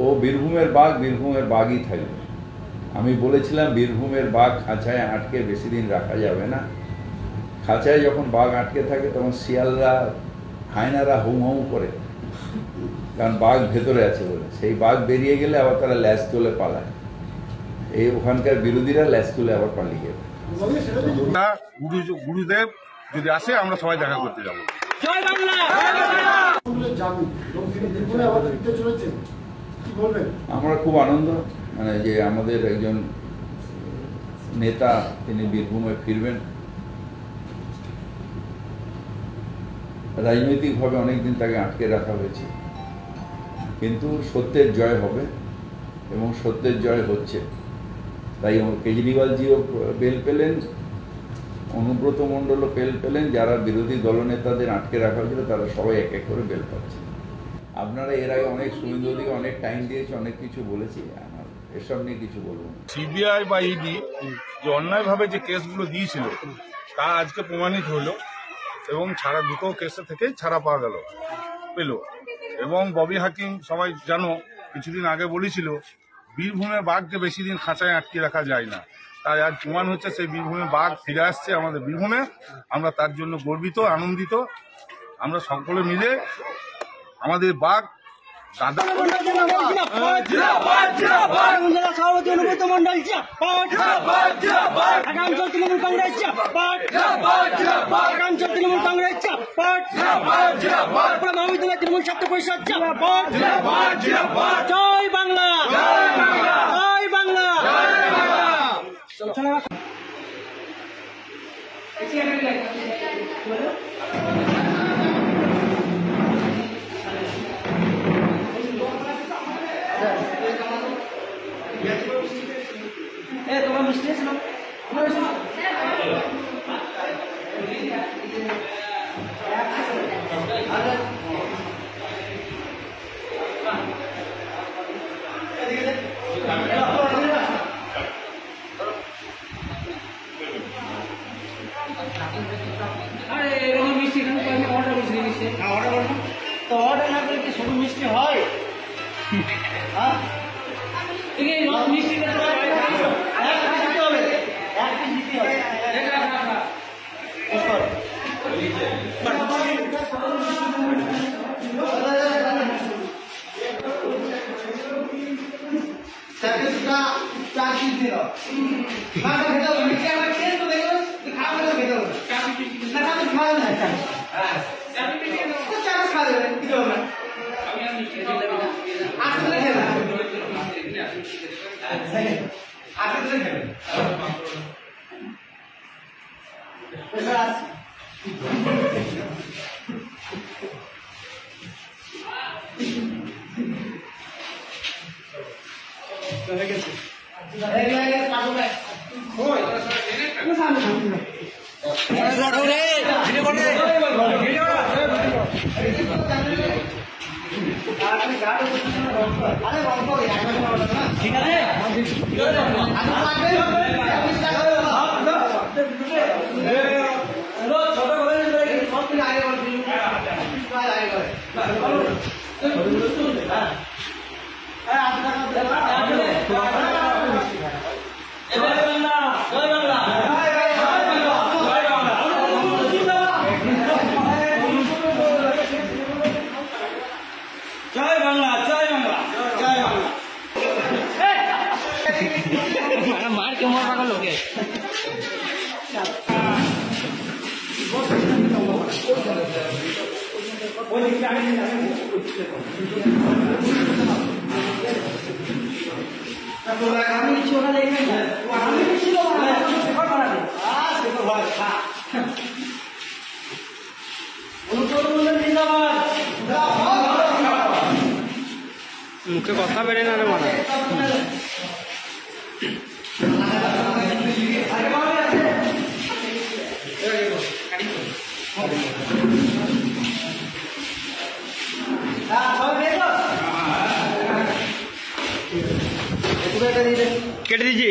ও বীরভূমের বাঘ বীরভূমের বাঘই থাকবে। আমি বলেছিলাম বীরভূমের বাঘ খাঁচায় আটকে বেশি দিন রাখা যাবে না। খাঁচায় যখন বাঘ আটকে থাকে তখন শিয়ালরা হায়নারা হুম হুম করে, কারণ বাঘ ভেতরে আছে বলে। সেই বাঘ বেরিয়ে গেলে আবার তারা ল্যাস তুলে পালায়। এই ওখানকার বিরোধীরা ল্যাস তুলে আবার পালিয়ে যাবে। গুরুদেব যদি আসে আমরা সবাই দেখা করতে যাবো। আমরা খুব আনন্দ, মানে যে আমাদের একজন নেতা তিনি বীরভূমে ফিরবেন। রাজনৈতিকভাবে অনেকদিন তাকে আটকে রাখা হয়েছে, কিন্তু সত্যের জয় হবে এবং সত্যের জয় হচ্ছে। তাই কেজরিওয়ালজিও বেল পেলেন, অনুব্রত মণ্ডলও বেল পেলেন। যারা বিরোধী দলনেতাদের আটকে রাখা হয়েছিল তারা সবাই এক এক করে বেল পাচ্ছে। আপনারা এর আগে অনেক শুভেন্দু অধিকারী অনেক টাইম দিয়েছে, অনেক কিছু বলেছি, এসব নিয়ে কিছু বলবো। সিবিআই বা ইডি যে অন্যায়ভাবে যে কেসগুলো দিয়েছিল তা আজকে প্রমাণিত হলো এবং ছাড়া দুটো কেসে থেকেই ছাড়া পাওয়া পেল। এবং ববি হাকিম সবাই জানো কিছুদিন আগে বলেছিল বীরভূমের বাঘকে বেশি দিন খাঁচায় আটকে রাখা যায় না। তাই আজ প্রমাণ হচ্ছে সেই বীরভূমের বাঘ ফিরে আসছে আমাদের বীরভূমে। আমরা তার জন্য গর্বিত, আনন্দিত। আমরা সকলে মিলে আমাদের বাঘ দাদা অনুব্রত মন্ডল আগামীকাল তৃণমূল কংগ্রেস তৃণমূল কংগ্রেস তৃণমূল ছাত্র পরিষদ। জয় বাংলা, জয় বাংলা। তোমার মিষ্টি আছে না? আরে এরকম মিষ্টি এখানে অর্ডার মিষ্টি মিষ্টি অর্ডার করো না তো, অর্ডার না করলে কি শুধু মিষ্টি হয়? হ্যাঁ ঠিক আছে, মিষ্টি ঠিক আছে। জয় বাংলা, জয় বাংলা, জয় বাংলা। মার কে মর পাগল লোকে আমি ছোড়া দেখে আমি ছিল মুখে কথা বেড়ে না রে মনে কেটে দিচ্ছি।